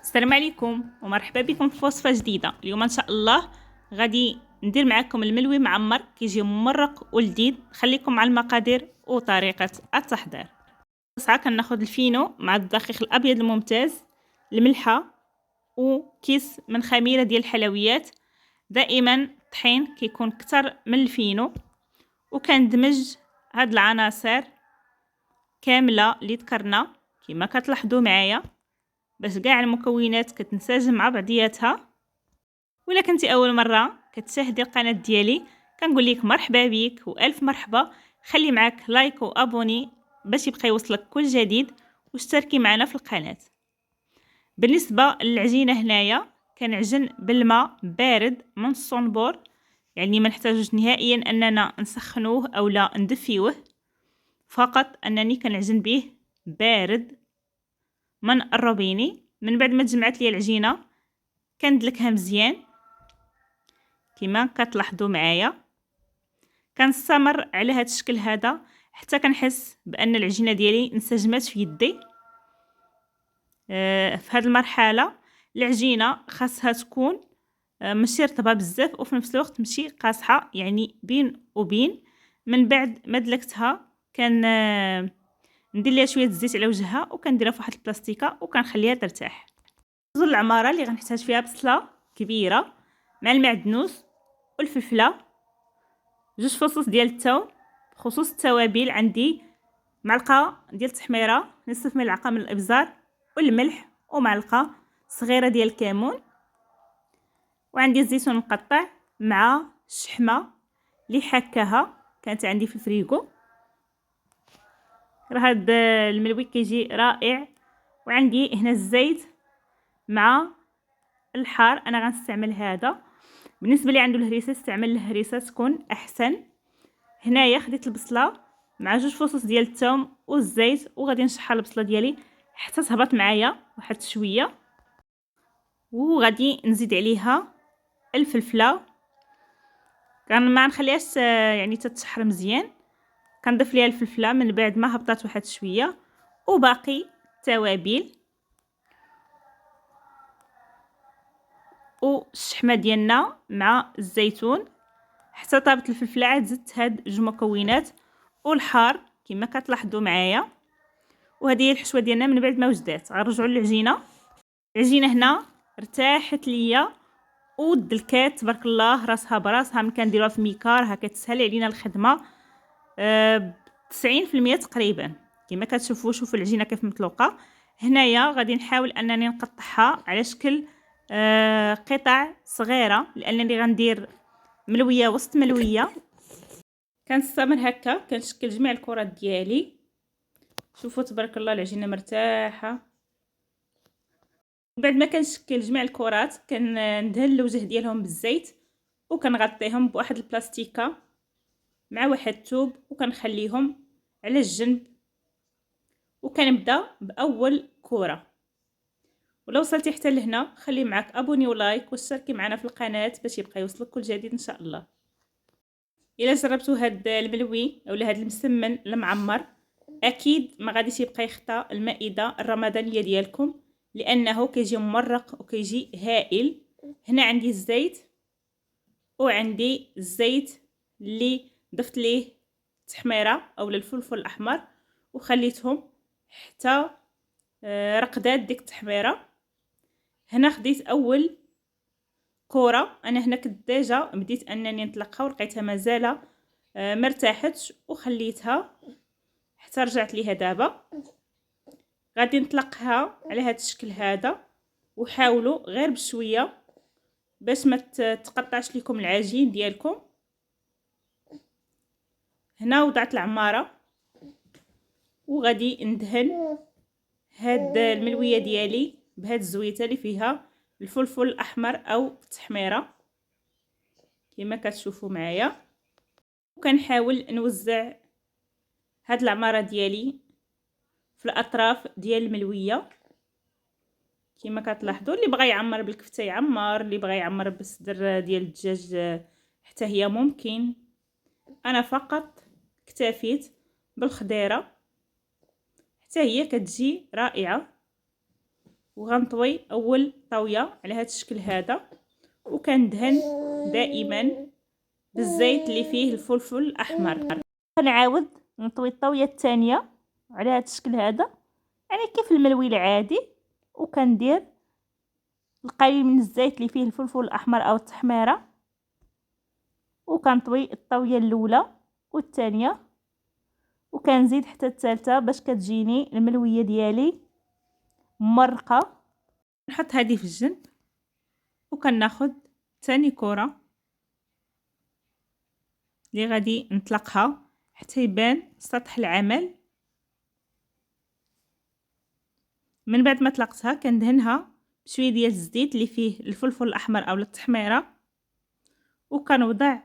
السلام عليكم ومرحبا بكم في وصفه جديده. اليوم ان شاء الله غادي ندير معكم الملوي معمر كيجي ممرق ولذيذ. خليكم مع المقادير وطريقه التحضير. طاسه كناخذ الفينو مع الدقيق الابيض الممتاز، الملحه وكيس من خميره ديال الحلويات. دائما الطحين كيكون كتر من الفينو، وكندمج هاد العناصر كامله اللي ذكرنا كما كتلاحظوا معايا باش كاع المكونات كتنسجم مع بعضياتها. ولا كنتي اول مره كتشاهدي القناه ديالي كنقول لك مرحبا بك والف مرحبا. خلي معاك لايك وابوني باش يبقى يوصلك كل جديد، واشتركي معنا في القناه. بالنسبه للعجينه هنايا كنعجن بالماء بارد من الصنبور، يعني ما نحتاجوش نهائيا اننا نسخنوه او لا ندفيوه، فقط انني كنعجن به بارد من الروبيني. من بعد ما تجمعت لي العجينه كندلكها مزيان كما كتلاحظوا معايا. كنستمر على هذا الشكل هذا حتى كنحس بان العجينه ديالي انسجمت في يدي. في هذه المرحله العجينه خاصها تكون ماشي رطبه بزاف وفي نفس الوقت ماشي قاصحه، يعني بين وبين. من بعد ما دلكتها ندير ليها شويه الزيت على وجهها وكنديرها في واحد البلاستيكه وكنخليها ترتاح. زول العماره اللي غنحتاج فيها بصله كبيره مع المعدنوس والفلفله، 2 فصوص ديال الثوم. بخصوص التوابل عندي معلقه ديال التحميره، نصف ملعقه من الابزار والملح ومعلقه صغيره ديال الكمون، وعندي الزيتون مقطع مع الشحمه اللي حكاها كانت عندي في الفريغو. راه هاد الملوي كيجي رائع. وعندي هنا الزيت مع الحار، انا غنستعمل هذا. بالنسبه لي عنده الهريسه استعمل الهريسه تكون احسن. هنايا خديت البصله مع 2 فصوص ديال الثوم والزيت، وغادي نشحر البصله ديالي حتى تهبط معايا واحد شويه، وغادي نزيد عليها الفلفله. ما نخليهاش يعني تتشحر مزيان، كنضيف ليها الفلفله من بعد ما هبطات واحد شويه، وباقي التوابل والشحمه ديالنا مع الزيتون حتى طابت الفلفله. عاد زدت هاد 2 مكونات والحار كما كتلاحظوا معايا. وهذه هي الحشوه ديالنا. من بعد ما وجدات غنرجعوا للعجينه. العجينه هنا ارتاحت ليا ودلكات تبارك الله راسها براسها. ملي كنديروها في ميكار ها كتسهل علينا الخدمه 90% تقريبا. كما كتشوفوا شوفوا العجينه كيف مطلوقه. هنايا غادي نحاول انني نقطعها على شكل قطع صغيره، لانني غندير ملويه وسط ملويه. كنستمر هكا كنشكل جميع الكرات ديالي. شوفوا تبارك الله العجينه مرتاحه. بعد ما كنشكل جميع الكرات كندهن الوجه ديالهم بالزيت وكنغطيهم بواحد البلاستيكه مع واحد الثوب وكنخليهم على الجنب. وكنبدا باول كره. ولو وصلتي حتى لهنا خلي معك ابوني ولايك واشتركي معنا في القناه باش يبقى يوصلك كل جديد ان شاء الله. الا جربتوا هاد الملوي اولا هاد المسمن المعمر اكيد ما غاديش يبقى يخطى المائده الرمضانيه ديالكم، لانه كيجي ممرق وكيجي هائل. هنا عندي الزيت وعندي الزيت اللي ضفت ليه التحميره اولا الفلفل الاحمر وخليتهم حتى رقدات ديك التحميره. هنا خديت اول كره. انا هنا كنت ديجا بديت انني نطلقها ولقيتها مازال مرتاحتش وخليتها حتى رجعت ليها دابا. غادي نطلقها على هذا الشكل هذا، وحاولوا غير بشويه باش ما تقطعش لكم العجين ديالكم. هنا وضعت العماره وغادي ندهن هاد الملويه ديالي بهاد الزويته اللي فيها الفلفل الاحمر او التحميره كما كتشوفوا معايا. وكنحاول نوزع هاد العماره ديالي في الاطراف ديال الملويه كما كتلاحظوا. اللي بغى يعمر بالكفته يعمر، اللي بغى يعمر بالصدر ديال الدجاج حتى هي ممكن. انا فقط اكتفيت بالخضيره حتى هي كتجي رائعه. وغنطوي اول طاويه على هذا الشكل هذا، وكندهن دائما بالزيت اللي فيه الفلفل الاحمر. كنعاود نطوي الطاويه الثانيه على هذا الشكل هذا، يعني كيف الملوي العادي، وكندير القليل من الزيت اللي فيه الفلفل الاحمر او التحميره، وكنطوي الطاويه الاولى والثانيه، وكنزيد حتى الثالثه باش كتجيني الملويه ديالي مرقه. نحط هذه في الجنب، وكناخذ ثاني كره اللي غادي نطلقها حتى يبان سطح العمل. من بعد ما طلقتها كندهنها بشويه ديال الزيت اللي فيه الفلفل الاحمر او التحميره، وكنوضع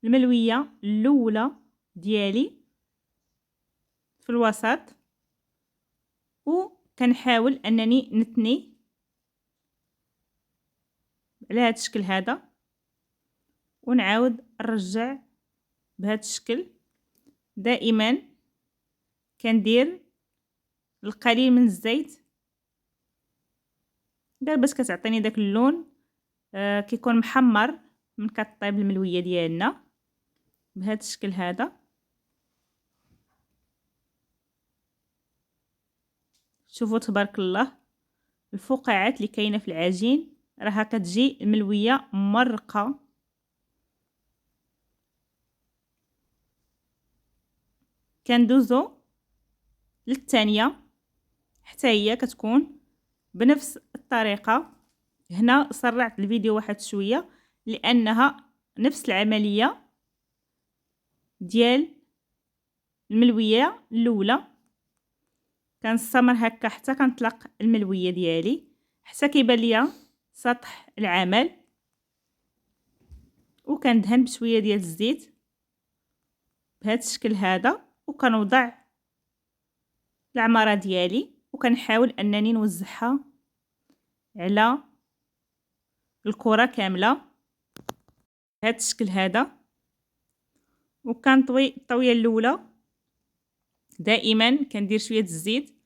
الملويه الاولى ديالي في الوسط، وكنحاول انني نتني على هذا الشكل هذا، ونعاود نرجع بهذا الشكل. دائما كندير القليل من الزيت غير باش كتعطيني داك اللون كيكون محمر من كطيب الملويه ديالنا بهذا الشكل هذا. شوفوا تبارك الله الفقاعات اللي كاينه في العجين راها كتجي الملويه مرقه. كندوزو للثانيه حتى هي كتكون بنفس الطريقه. هنا سرعت الفيديو واحد شويه لانها نفس العمليه ديال الملويه الاولى. كنستمر هكا حتى كنطلق الملويه ديالي حتى كيبان ليا سطح العمل، وكندهن بشويه ديال الزيت بهذا الشكل هذا، وكنوضع العماره ديالي وكنحاول انني نوزعها على الكره كامله بهذا الشكل هذا. وكنطوي الطويه الاولى دائما كندير شويه الزيت،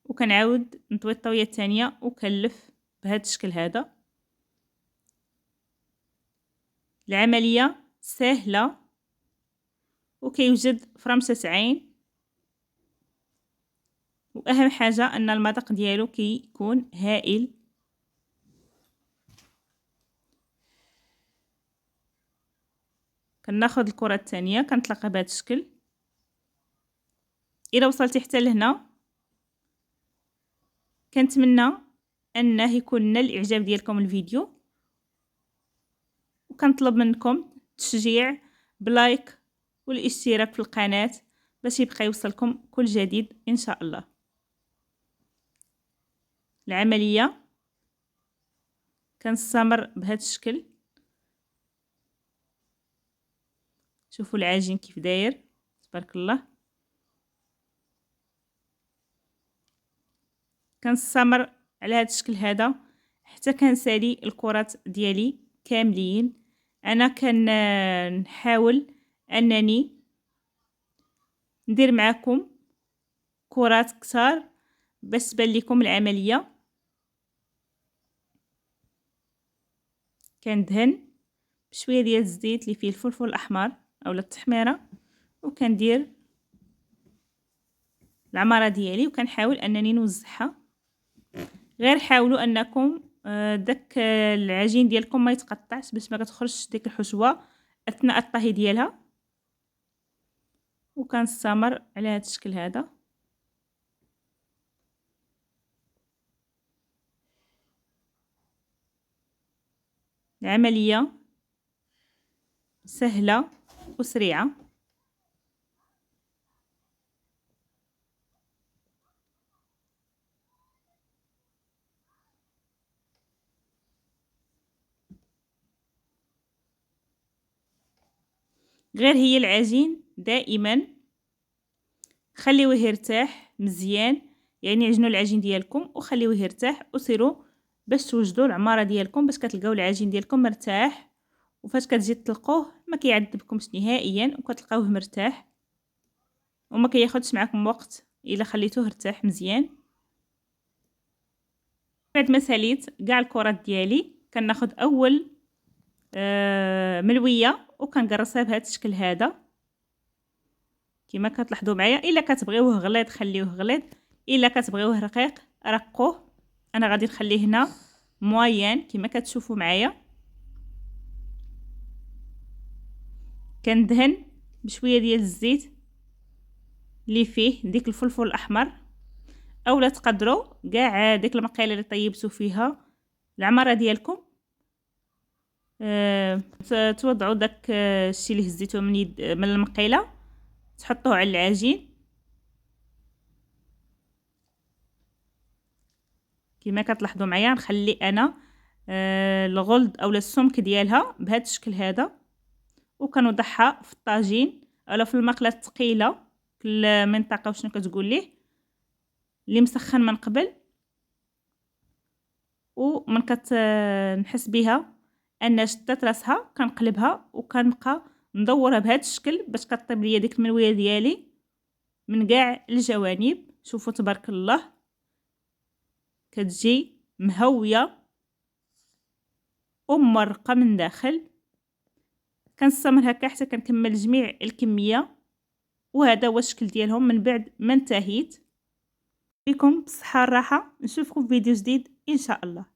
وكنعاود نطوي الطويه الثانيه وكنلف بهذا الشكل هذا. العمليه سهله وكيوجد فرمشه عين، واهم حاجه ان المذاق ديالو كيكون هائل. كناخذ الكره الثانيه كنطلقها بهذا الشكل. الى وصلتي حتى لهنا كنتمنى انه يكون نال الاعجاب ديالكم الفيديو، وكنطلب منكم التشجيع بلايك والاشتراك في القناه باش يبقى يوصلكم كل جديد ان شاء الله. العمليه كنستمر بهذا الشكل. شوفوا العجين كيف داير تبارك الله. كنستمر على هذا الشكل هذا حتى كنسالي الكرات ديالي كاملين. انا كنحاول انني ندير معكم كرات كتار باش تبان لكم العمليه. كندهن بشويه ديال الزيت اللي فيه الفلفل الاحمر اولا التحميره، وكندير العماره ديالي وكنحاول انني نوزعها. غير حاولوا انكم داك العجين ديالكم ما يتقطعش باش ما كتخرجش ديك الحشوه اثناء الطهي ديالها. وكنستمر على هذا الشكل هذا. العمليه سهله وسريعه. غير هي العجين دائما خليوه يرتاح مزيان، يعني عجنوا العجين ديالكم وخليوه يرتاح وسيروا باش توجدوا العماره ديالكم باش كتلقاو العجين ديالكم مرتاح، وفاش كتجي تطلقوه ما كيعذبكمش نهائيا وكتلقاوه مرتاح وما كياخذش معكم وقت الا خليتوه ارتاح مزيان. بعد ما ساليت كاع الكرات ديالي كناخذ اول ملويه وكنقرصها بهذا الشكل هذا كما كتلاحظوا معايا. الا كتبغيوه غليظ خليوه غليظ، الا كتبغيوه رقيق رقوه. انا غادي نخليه هنا موين كما كتشوفوا معايا. كندهن بشويه ديال الزيت اللي فيه ديك الفلفل الاحمر، اولا تقدروا كاع ديك المقيله اللي طيبتوا فيها العماره ديالكم. توضعوا داك الشيء اللي هزيتوه من المقيله تحطوه على العجين كما كتلاحظوا معايا. نخلي انا الغلظ اولا السمك ديالها بهذا الشكل هذا، وكنوضعها في الطاجين اولا في المقله الثقيله كل منطقه وشنو كتقول ليه اللي مسخن من قبل. ومن نحس بها ان شدت راسها كنقلبها وكنبقى ندورها بهذا الشكل باش كطيب ليا ديك الملويه ديالي من كاع الجوانب. شوفوا تبارك الله كتجي مهويه ومرقه من داخل. كنستمر هكا حتى كنكمل جميع الكميه، وهذا هو الشكل ديالهم من بعد ما انتهيت. بكم بالصحه والراحه، نشوفكم في فيديو جديد ان شاء الله.